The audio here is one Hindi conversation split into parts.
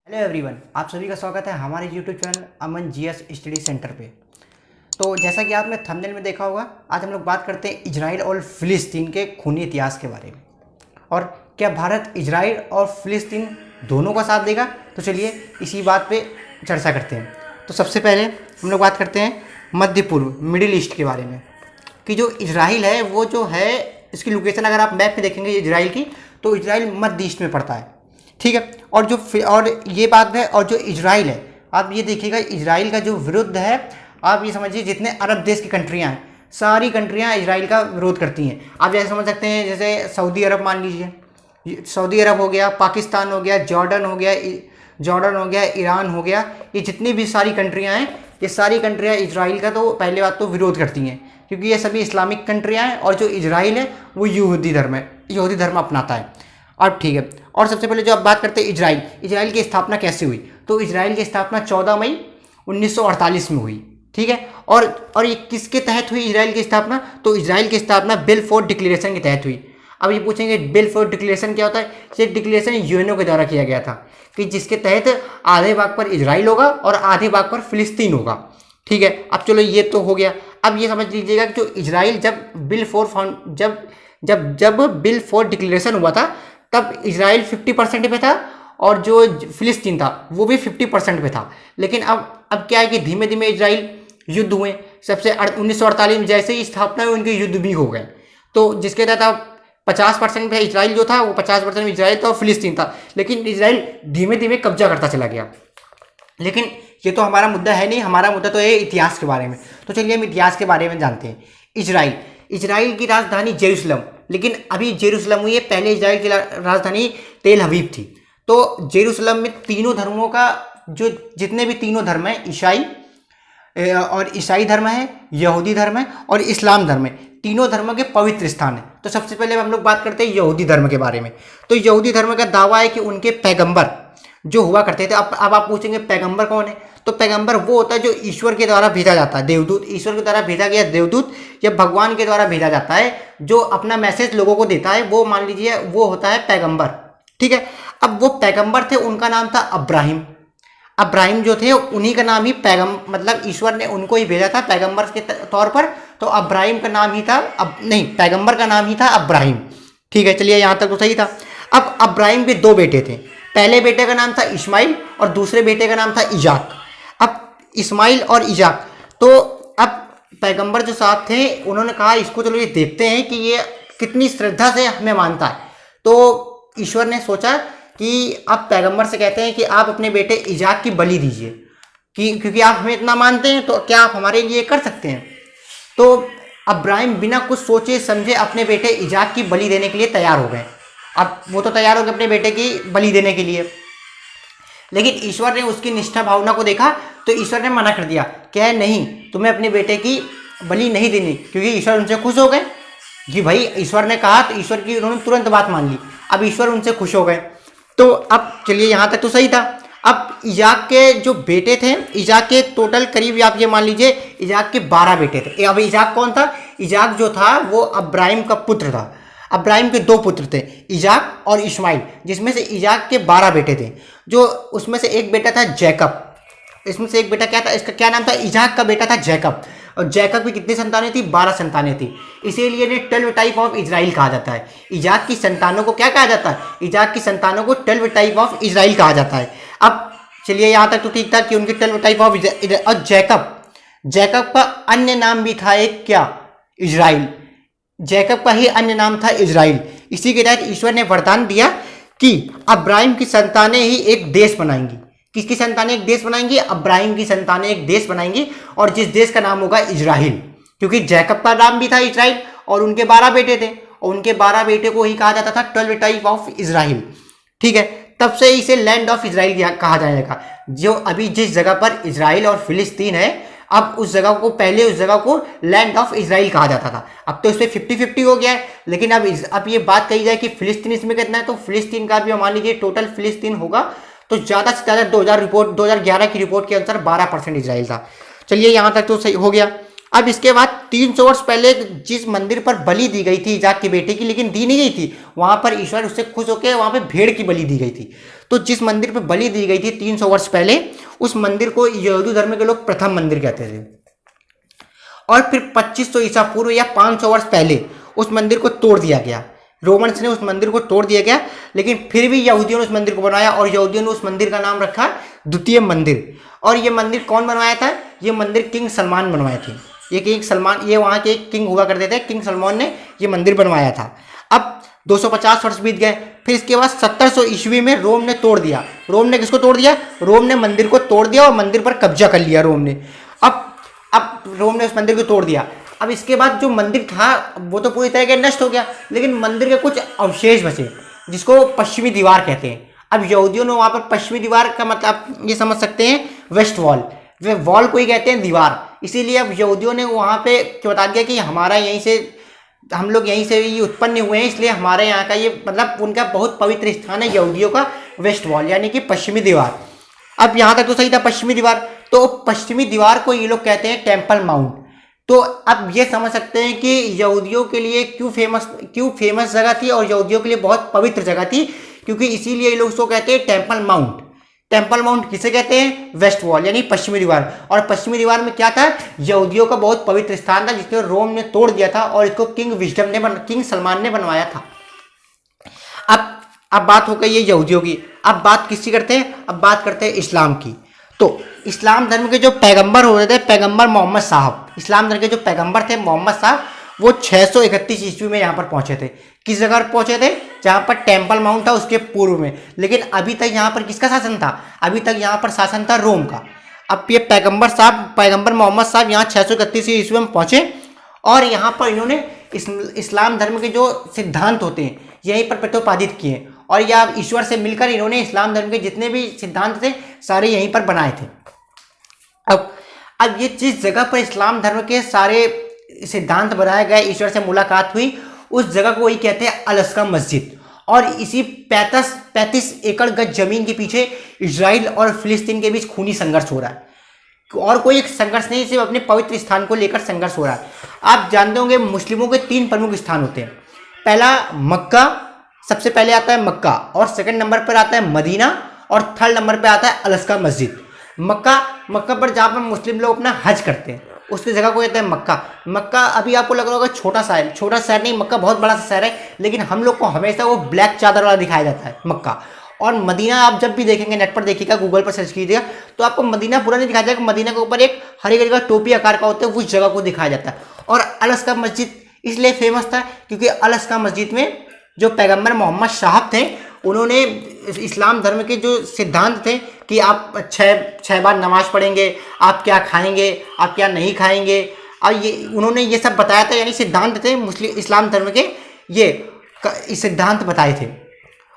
हेलो एवरीवन, आप सभी का स्वागत है हमारे यूट्यूब चैनल अमन जीएस स्टडी सेंटर पे। तो जैसा कि आपने थंबनेल में देखा होगा, आज हम लोग बात करते हैं इजराइल और फिलिस्तीन के खूनी इतिहास के बारे में। और क्या भारत इजराइल और फिलिस्तीन दोनों का साथ देगा? तो चलिए इसी बात पे चर्चा करते हैं। तो सबसे पहले हम लोग बात करते हैं मध्य पूर्व, मिडिल ईस्ट के बारे में, कि जो इजराइल है वो जो है, इसकी लोकेशन अगर आप मैप में देखेंगे इजराइल की, तो इजराइल मध्य ईस्ट में पड़ता है, ठीक है। और ये बात है, और जो इजराइल है, आप ये देखिएगा इजराइल का जो विरुद्ध है, आप ये समझिए जितने अरब देश की कंट्रियां हैं, सारी कंट्रियां इजराइल का विरोध करती हैं। आप जैसे समझ सकते हैं, जैसे सऊदी अरब मान लीजिए, सऊदी अरब हो गया, पाकिस्तान हो गया, जॉर्डन हो गया, ईरान हो गया, ये जितनी भी सारी कंट्रियां हैं, ये सारी कंट्रियां इजराइल का तो पहले बात तो विरोध करती हैं, क्योंकि ये सभी इस्लामिक कंट्रियां हैं, और जो इजराइल है वो यहूदी धर्म अपनाता है। अब ठीक है, और सबसे पहले जो आप बात करते हैं इजराइल की स्थापना कैसे हुई, तो इजराइल की स्थापना 14 मई 1948 में हुई, ठीक है। और ये किसके तहत हुई इजराइल की स्थापना? तो इजराइल की स्थापना बिलफोर डिक्लेरेशन के तहत हुई। अब ये पूछेंगे बिलफोर डिक्लेरेशन क्या होता है? ये डिक्लेरेशन यूएनओ के द्वारा किया गया था, कि जिसके तहत आधे भाग पर इजराइल होगा और आधे भाग पर फिलिस्तीन होगा, ठीक है। अब चलो ये तो हो गया। अब ये समझ लीजिएगा कि जो इजराइल जब बिल फॉर डिक्लेरेशन हुआ था, तब इजराइल 50% पे था, और जो फिलिस्तीन था वो भी 50% पे था। लेकिन अब क्या है कि धीमे धीमे इजराइल युद्ध हुए। सबसे 1948 में जैसे ही स्थापना हुई, उनके युद्ध भी हो गए। तो जिसके तहत 50% पे इजराइल जो था, वो 50% इजराइल था और फिलिस्तीन था। लेकिन इजराइल धीमे धीमे कब्जा करता चला गया। लेकिन ये तो हमारा मुद्दा है नहीं, हमारा मुद्दा तो है इतिहास के बारे में। तो चलिए हम इतिहास के बारे में जानते हैं। इजराइल की राजधानी जेरूसलम, लेकिन अभी जेरूसलम हुई है, पहले इजराइल की राजधानी तेल अवीव थी। तो जेरूसलम में तीनों धर्मों का, जो जितने भी तीनों धर्म हैं, ईसाई धर्म है, यहूदी धर्म है और इस्लाम धर्म है, तीनों धर्मों के पवित्र स्थान है। तो सबसे पहले हम लोग बात करते हैं यहूदी धर्म के बारे में। तो यहूदी धर्म का दावा है कि उनके पैगंबर जो हुआ करते थे। अब आप पूछेंगे पैगंबर कौन है? तो पैगंबर वो होता है जो ईश्वर के द्वारा भेजा जाता है, देवदूत, ईश्वर के द्वारा भेजा गया देवदूत, या भगवान के द्वारा भेजा जाता है, जो अपना मैसेज लोगों को देता है, वो मान लीजिए वो होता है पैगंबर, ठीक है। अब वो पैगंबर थे, उनका नाम था अब्राहिम जो थे, उन्हीं का नाम ही मतलब ईश्वर ने उनको ही भेजा था पैगंबर के तौर पर। तो अब्राहिम का नाम ही था, पैगंबर का नाम ही था अब्राहिम, ठीक है। चलिए यहाँ तक तो सही था। अब अब्राहिम के दो बेटे थे, पहले बेटे का नाम था इस्माइल और दूसरे बेटे का नाम था इजाक। अब इस्माइल और इजाक, तो अब पैगंबर जो साथ थे, उन्होंने कहा इसको चलो ये देखते हैं कि ये कितनी श्रद्धा से हमें मानता है। तो ईश्वर ने सोचा कि आप पैगंबर से कहते हैं कि आप अपने बेटे इजाक की बलि दीजिए, क्योंकि आप हमें इतना मानते हैं, तो क्या आप हमारे लिए कर सकते हैं? तो अब्राहिम बिना कुछ सोचे समझे अपने बेटे इजाक की बलि देने के लिए तैयार हो गए। अब वो तो तैयार हो गए अपने बेटे की बलि देने के लिए, लेकिन ईश्वर ने उसकी निष्ठा भावना को देखा, तो ईश्वर ने मना कर दिया, क्या नहीं, तुम्हें अपने बेटे की बलि नहीं देनी, क्योंकि ईश्वर उनसे खुश हो गए कि भाई ईश्वर ने कहा, तो ईश्वर की उन्होंने तुरंत बात मान ली। अब ईश्वर उनसे खुश हो गए। तो अब चलिए यहाँ तक तो सही था। अब इजाक के जो बेटे थे, इजाक के टोटल करीब आप ये मान लीजिए इजाक के 12 बेटे थे। अब इजाक कौन था? इजाक जो था वो अब्राहिम का पुत्र था। अब्राहिम के 2 पुत्र थे, इजाक और इस्माइल, जिसमें से इजाक के 12 बेटे थे। जो उसमें से एक बेटा था जैकब, इसमें से एक बेटा क्या था, इसका क्या नाम था? इजाक का बेटा था जैकब। और जैकब की कितनी संतानें थी? 12 संतानें थी। इसीलिए इन्हें 12 टाइप ऑफ इजराइल कहा जाता है। इजाक की संतानों को क्या कहा जाता है? इजाक की संतानों को 12 टाइप ऑफ इजराइल कहा जाता है। अब चलिए यहाँ तक तो ठीक था कि उनके 12 टाइप ऑफ। और जैकब का अन्य नाम भी था एक, क्या? इजराइल। जैकब का ही अन्य नाम था इजराइल। इसी के तहत ईश्वर ने वरदान दिया कि अब्राहिम की संतानें ही एक देश बनाएंगी। किसकी संतानें एक देश बनाएंगी? अब्राहिम की संतानें एक देश बनाएंगी, और जिस देश का नाम होगा इजराइल, क्योंकि जैकब का नाम भी था इजराइल, और उनके 12 बेटे थे, और उनके 12 बेटे को ही कहा जाता था 12 टाइप ऑफ इजराइल, ठीक है। तब से इसे लैंड ऑफ इजराइल कहा जाएगा। जो अभी जिस जगह पर इजराइल और फिलिस्तीन है, अब उस जगह को लैंड ऑफ इजराइल कहा जाता था। अब तो इसमें 50-50 हो गया है। लेकिन अब ये बात कही जाए कि फिलिस्तीन इसमें कितना है, तो फिलिस्तीन का भी मान लीजिए टोटल फिलिस्तीन होगा तो ज़्यादा से ज़्यादा 2011 की रिपोर्ट के अनुसार 12% इजराइल था। चलिए यहाँ तक तो सही हो गया। अब इसके बाद 300 वर्ष पहले जिस मंदिर पर बलि दी गई थी इजाक के बेटे की, लेकिन दी नहीं गई थी, वहां पर ईश्वर उससे खुश होकर वहां पे भेड़ की बलि दी गई थी। तो जिस मंदिर पे बलि दी गई थी 300 वर्ष पहले, उस मंदिर को यहूदी धर्म के लोग प्रथम मंदिर कहते थे। और फिर 2500 ईसा पूर्व या 500 वर्ष पहले उस मंदिर को तोड़ दिया गया, रोमन्स ने उस मंदिर को तोड़ दिया गया, लेकिन फिर भी यहूदियों ने उस मंदिर को बनाया और यहूदियों ने उस मंदिर का नाम रखा द्वितीय मंदिर। और ये मंदिर कौन बनवाया था? ये मंदिर किंग सलमान बनवाए थे। ये किंग सलमान, ये वहाँ के एक किंग हुआ करते थे, किंग सलमान ने ये मंदिर बनवाया था। अब 250 वर्ष बीत गए, फिर इसके बाद 1700 ईस्वी में रोम ने तोड़ दिया। रोम ने किसको तोड़ दिया? रोम ने मंदिर को तोड़ दिया और मंदिर पर कब्जा कर लिया रोम ने। अब रोम ने उस मंदिर को तोड़ दिया। अब इसके बाद जो मंदिर था वो तो पूरी तरह से नष्ट हो गया, लेकिन मंदिर के कुछ अवशेष बचे जिसको पश्चिमी दीवार कहते हैं। अब यहूदियों ने वहाँ पर पश्चिमी दीवार का मतलब ये समझ सकते हैं वेस्ट वॉल, वे वॉल को ही कहते हैं दीवार। इसीलिए अब यहूदियों ने वहाँ पे बता दिया कि हमारा यहीं से, हम लोग यहीं से ये उत्पन्न हुए हैं, इसलिए हमारे यहाँ का ये मतलब उनका बहुत पवित्र स्थान है यहूदियों का वेस्ट वॉल, यानी कि पश्चिमी दीवार। अब यहाँ तक तो सही था पश्चिमी दीवार। तो पश्चिमी दीवार को ये लोग कहते हैं टेम्पल माउंट। तो अब ये समझ सकते हैं कि यहूदियों के लिए क्यों फेमस जगह थी और यहूदियों के लिए बहुत पवित्र जगह थी, क्योंकि इसीलिए ये लोग उसको कहते हैं टेम्पल माउंट। टेम्पल माउंट किसे कहते हैं? वेस्ट वॉल यानी पश्चिमी दीवार। और पश्चिमी दीवार में क्या था? यहूदियों का बहुत पवित्र स्थान था जिसको रोम ने तोड़ दिया था और इसको किंग सलमान ने बनवाया था। अब बात हो गई है यहूदियों की। अब बात किसकी करते हैं? अब बात करते हैं इस्लाम की। तो इस्लाम धर्म के जो पैगंबर होते थे, पैगंबर मोहम्मद साहब, इस्लाम धर्म के जो पैगंबर थे मोहम्मद साहब, वो 631 ईस्वी में यहाँ पर पहुंचे थे। किस जगह पर पहुंचे थे? जहाँ पर टेम्पल माउंट था उसके पूर्व में। लेकिन अभी तक यहाँ पर किसका शासन था? अभी तक यहाँ पर शासन था रोम का। अब ये पैगंबर मोहम्मद साहब यहाँ 631 ईस्वी में पहुंचे और यहाँ पर इन्होंने इस्लाम धर्म के जो सिद्धांत होते हैं यहीं पर प्रतिपादित किए और या ईश्वर से मिलकर इन्होंने इस्लाम धर्म के जितने भी सिद्धांत थे सारे यहीं पर बनाए थे। अब ये जिस जगह पर इस्लाम धर्म के सारे सिद्धांत बनाए गए, ईश्वर से मुलाकात हुई, उस जगह को वही कहते हैं अल-अक़सा मस्जिद। और इसी 35 एकड़ गज जमीन के पीछे इजराइल और फिलिस्तीन के बीच खूनी संघर्ष हो रहा है। और कोई एक संघर्ष नहीं, सिर्फ अपने पवित्र स्थान को लेकर संघर्ष हो रहा है। आप जानते होंगे मुस्लिमों के 3 प्रमुख स्थान होते हैं। पहला मक्का, सबसे पहले आता है मक्का, और सेकंड नंबर पर आता है मदीना, और थर्ड नंबर पर आता है अल-अक़सा मस्जिद। मक्का पर जहाँ पर मुस्लिम लोग अपना हज करते हैं उसकी जगह को कहते हैं मक्का। मक्का अभी आपको लग रहा होगा छोटा शहर नहीं, मक्का बहुत बड़ा सा शहर है, लेकिन हम लोग को हमेशा वो ब्लैक चादर वाला दिखाया जाता है मक्का। और मदीना आप जब भी देखेंगे, नेट पर देखिएगा, गूगल पर सर्च कीजिएगा, तो आपको मदीना पूरा नहीं दिखाया जाएगा। मदीना के ऊपर एक हरी कलर का टोपी आकार का होता है, उस जगह को दिखाया जाता है। और अल-अक़सा मस्जिद इसलिए फेमस था क्योंकि अल-अक़सा मस्जिद में जो पैगंबर मोहम्मद साहब थे उन्होंने इस्लाम धर्म के जो सिद्धांत थे कि आप छह बार नमाज पढ़ेंगे, आप क्या खाएंगे, आप क्या नहीं खाएंगे, और ये उन्होंने ये सब बताया था, यानी सिद्धांत थे इस्लाम धर्म के, ये सिद्धांत बताए थे।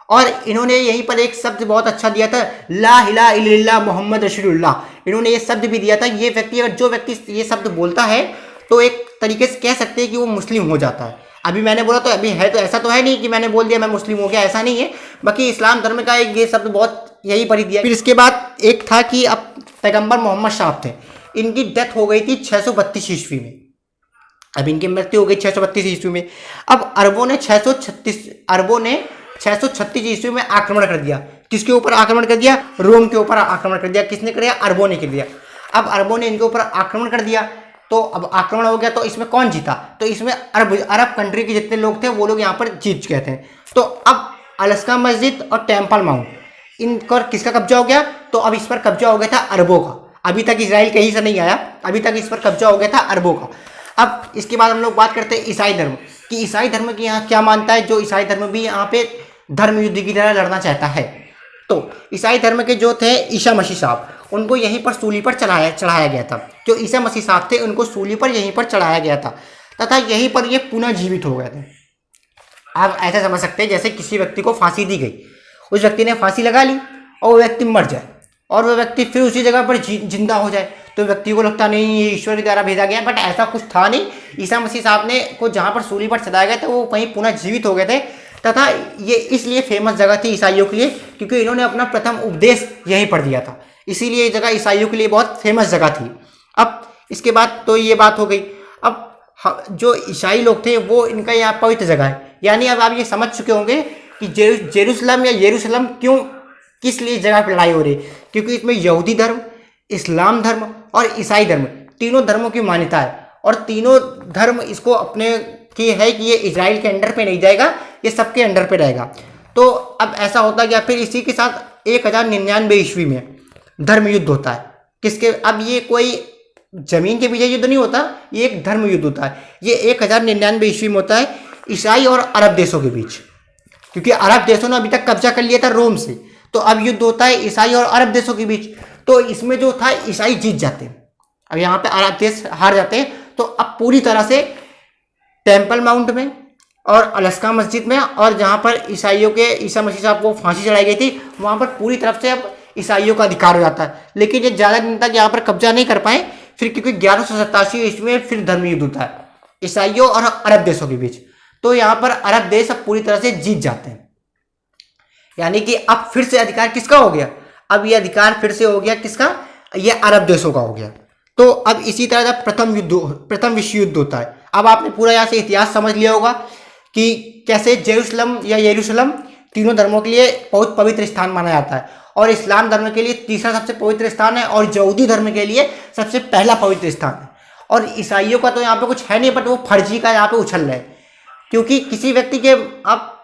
और इन्होंने यहीं पर एक शब्द बहुत अच्छा दिया था, ला इलाहा इल्लल्लाह मोहम्मद रसूलुल्लाह। इन्होंने ये शब्द भी दिया था, ये व्यक्ति अगर जो व्यक्ति ये शब्द बोलता है तो एक तरीके से कह सकते हैं कि वो मुस्लिम हो जाता है। अभी मैंने बोला तो अभी है, तो ऐसा तो है नहीं कि मैंने बोल दिया मैं मुस्लिम हो गया, ऐसा नहीं है। बाकी इस्लाम धर्म का एक ये शब्द बहुत यही पर ही दिया। फिर इसके बाद एक था कि अब पैगंबर मोहम्मद साहब थे, इनकी डेथ हो गई थी 632 ईस्वी में। अब इनकी मृत्यु हो गई 632 ईस्वी में। अब अरबों ने 636 ईस्वी में आक्रमण कर दिया। किसके ऊपर आक्रमण कर दिया? रोम के ऊपर आक्रमण कर दिया। किसने कर दिया? अरबों ने कर दिया। अब अरबों ने इनके ऊपर आक्रमण कर दिया, तो अब आक्रमण हो गया, तो इसमें कौन जीता? तो इसमें अरब कंट्री के जितने लोग थे वो लोग यहाँ पर जीत गए थे। तो अब अल-अक़सा मस्जिद और टेम्पल माउंट, इन पर किसका कब्जा हो गया? तो अब इस पर कब्जा हो गया था अरबों का। अभी तक इजराइल कहीं से नहीं आया, अभी तक इस पर कब्जा हो गया था अरबों का। अब इसके बाद हम लोग बात करते हैं ईसाई धर्म कि ईसाई धर्म की यहाँ क्या मानता है। जो ईसाई धर्म भी यहाँ पे धर्म युद्ध की तरह लड़ना चाहता है। तो ईसाई धर्म के जो थे ईसा मसीह साहब, उनको यहीं पर सूली पर चढ़ाया गया था। जो ईसा मसीह साहब थे उनको सूली पर यहीं पर चढ़ाया गया था तथा यहीं पर ये पुनः जीवित हो गए थे। आप ऐसा समझ सकते हैं जैसे किसी व्यक्ति को फांसी दी गई, उस व्यक्ति ने फांसी लगा ली और वो व्यक्ति मर जाए और वो व्यक्ति फिर उसी जगह पर जिंदा हो जाए, तो व्यक्ति को लगता नहीं ये ईश्वर द्वारा भेजा गया, बट ऐसा कुछ था नहीं। ईसा मसीह साहब ने को जहाँ पर सूली पर चढ़ाया गया था वो कहीं पुनः जीवित हो गए थे तथा ये इसलिए फेमस जगह थी ईसाइयों के लिए क्योंकि इन्होंने अपना प्रथम उपदेश यहीं पर दिया था, इसीलिए ये जगह ईसाइयों के लिए बहुत फेमस जगह थी। अब इसके बाद तो ये बात हो गई। अब जो ईसाई लोग थे वो इनका यहाँ पवित्र जगह है, यानी अब आप ये समझ चुके होंगे कि जेरूशलम या यरूशलेम क्यों किस लिए इस जगह पर लड़ाई हो रही है? क्योंकि इसमें यहूदी धर्म, इस्लाम धर्म और ईसाई धर्म, तीनों धर्मों की मान्यता है और तीनों धर्म इसको अपने की है कि ये इजराइल के अंडर पे नहीं जाएगा, ये सबके अंडर पे रहेगा। तो अब ऐसा होता गया, फिर इसी के साथ 1099 ईस्वी में धर्म युद्ध होता है। किसके? अब ये कोई जमीन के पीछे युद्ध नहीं होता, ये एक धर्म युद्ध होता है। ये 1099 ईस्वी में होता है ईसाई और अरब देशों के बीच, क्योंकि अरब देशों ने अभी तक कब्जा कर लिया था रोम से, तो अब युद्ध होता है ईसाई और अरब देशों के बीच। तो इसमें जो था ईसाई जीत जाते हैं, अब यहाँ पे अरब देश हार जाते हैं। तो अब पूरी तरह से टेम्पल माउंट में और अलास्का मस्जिद में, और जहाँ पर ईसाइयों के ईसा मसीह साहब को फांसी चढ़ाई गई थी, वहाँ पर पूरी तरफ से अब ईसाइयों का अधिकार हो जाता है। लेकिन ये ज़्यादा दिन तक यहाँ पर कब्जा नहीं कर पाए, फिर क्योंकि 1187 ईस्वी में फिर धर्म युद्ध होता है ईसाइयों और अरब देशों के बीच। तो यहाँ पर अरब देश अब पूरी तरह से जीत जाते हैं, यानी कि अब फिर से अधिकार किसका हो गया? अब ये अधिकार फिर से हो गया किसका? ये अरब देशों का हो गया। तो अब इसी तरह जब प्रथम विश्व युद्ध होता है, अब आपने पूरा यहाँ से इतिहास समझ लिया होगा कि कैसे जेरूशलम या यरूशलेम तीनों धर्मों के लिए बहुत पवित्र स्थान माना जाता है, और इस्लाम धर्म के लिए तीसरा सबसे पवित्र स्थान है, और यहूदी धर्म के लिए सबसे पहला पवित्र स्थान है। और ईसाइयों का तो यहाँ पे कुछ है नहीं, बट वो फर्जी का यहाँ पे उछल रहे हैं, क्योंकि किसी व्यक्ति के आप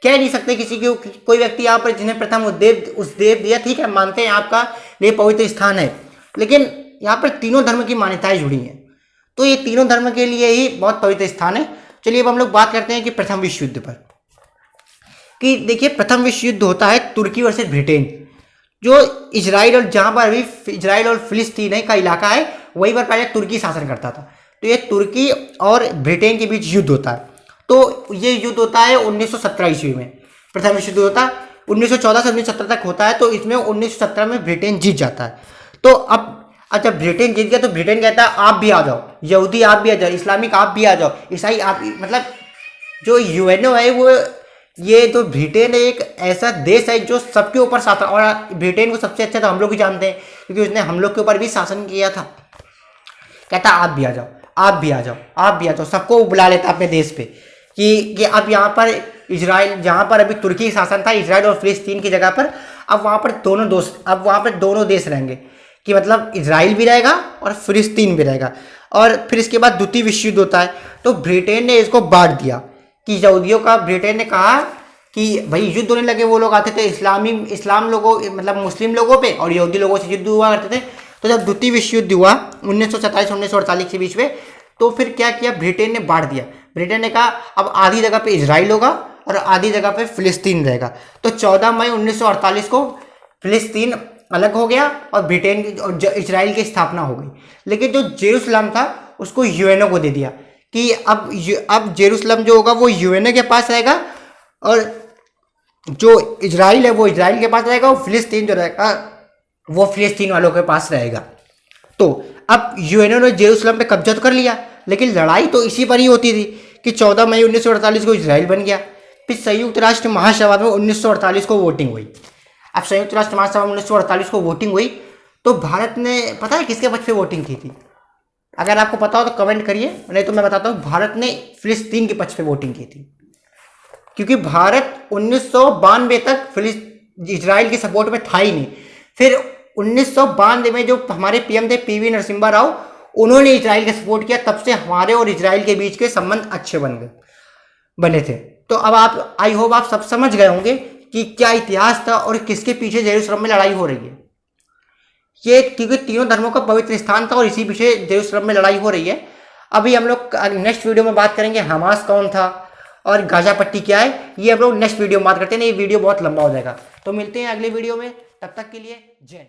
कह नहीं सकते किसी की कोई व्यक्ति यहाँ पर जिन्हें प्रथम उस देव दिया, ठीक है, मानते हैं आपका ये पवित्र स्थान है, लेकिन यहाँ पर तीनों धर्म की मान्यताएं जुड़ी हैं, तो ये तीनों धर्म के लिए ही बहुत पवित्र स्थान है। चलिए अब हम लोग बात करते हैं कि प्रथम विश्व युद्ध पर, कि देखिए प्रथम विश्व युद्ध होता है तुर्की वर्सेस ब्रिटेन, जो इजराइल और जहाँ पर अभी इजराइल और फिलिस्तीन का इलाका है वहीं पर पहले तुर्की शासन करता था। तो ये तुर्की और ब्रिटेन के बीच युद्ध होता है। तो ये युद्ध होता है 1917 ईस्वी में, प्रथम विश्व युद्ध होता है 1914 से 1917 तक होता है। तो इसमें 1917 में ब्रिटेन जीत जाता है। तो अब जब ब्रिटेन जीत गया तो ब्रिटेन कहता है आप भी आ जाओ, यहूदी आप भी आ जाओ, इस्लामिक आप भी आ जाओ, ईसाई आप, मतलब जो यूएनओ है वो, ये तो ब्रिटेन एक ऐसा देश है जो सबके ऊपर शासन, और ब्रिटेन को सबसे अच्छा तो हम लोग ही जानते हैं क्योंकि उसने हम लोग के ऊपर भी शासन किया था। कहता आप भी आ जाओ, आप भी आ जाओ, आप भी आ जाओ, सबको बुला लेता अपने देश पे कि अब यहाँ पर इजराइल, जहाँ पर अभी तुर्की शासन था इजराइल और फिलिस्तीन की जगह पर, अब वहाँ पर दोनों देश रहेंगे, कि मतलब इजराइल भी रहेगा और फिलिस्तीन भी रहेगा। और फिर इसके बाद द्वितीय विश्व युद्ध होता है। तो ब्रिटेन ने इसको बांट दिया कि यहूदियों का, ब्रिटेन ने कहा कि भाई युद्ध होने लगे, वो लोग आते थे इस्लाम लोगों, मतलब मुस्लिम लोगों पे, और यहूदी लोगों से युद्ध हुआ करते थे। तो जब द्वितीय विश्व युद्ध हुआ 1947-1948 के बीच में, तो फिर क्या किया, ब्रिटेन ने बांट दिया। ब्रिटेन ने कहा अब आधी जगह पे इजराइल होगा और आधी जगह पे फिलिस्तीन रहेगा। तो 14 मई 1948 को फिलिस्तीन अलग हो गया और ब्रिटेन और इजराइल की स्थापना हो गई। लेकिन जो जेरूसलम था उसको यूएनओ को दे दिया कि अब जेरूसलम जो होगा वो यूएनओ के पास रहेगा, और जो इजराइल है वो इजराइल के पास रहेगा, और फिलिस्तीन जो रहेगा वो फिलिस्तीन वालों के पास रहेगा। तो अब यूएनओ ने जेरूसलम पे कब्जा तो कर लिया, लेकिन लड़ाई तो इसी पर ही होती थी कि 14 मई 1948 को इजराइल बन गया। फिर संयुक्त राष्ट्र महासभा में 1948 को वोटिंग हुई। अब संयुक्त राष्ट्र महासभा में 1948 को वोटिंग हुई, तो भारत ने, पता है किसके पक्ष पे वोटिंग की थी? अगर आपको पता हो तो कमेंट करिए, नहीं तो मैं बताता हूँ, भारत ने फिलिस्तीन के पक्ष पे वोटिंग की थी, क्योंकि भारत 1992 तक इजराइल के सपोर्ट में था ही नहीं। फिर 1992 में जो हमारे पीएम थे पीवी नरसिम्हा राव, उन्होंने इजराइल का सपोर्ट किया, तब से हमारे और इजराइल के बीच के संबंध अच्छे बने थे। तो अब आप, आई होप आप सब समझ गए होंगे कि क्या इतिहास था और किसके पीछे जेरूसलम में लड़ाई हो रही है। ये क्योंकि तीनों धर्मों का पवित्र स्थान था और इसी पीछे जेरूसलम में लड़ाई हो रही है। अभी हम लोग नेक्स्ट वीडियो में बात करेंगे हमास कौन था और गाजा पट्टी क्या है, ये हम लोग नेक्स्ट वीडियो में बात करते हैं। ये वीडियो बहुत लंबा हो जाएगा। तो मिलते हैं अगले वीडियो में, तब तक के लिए जय।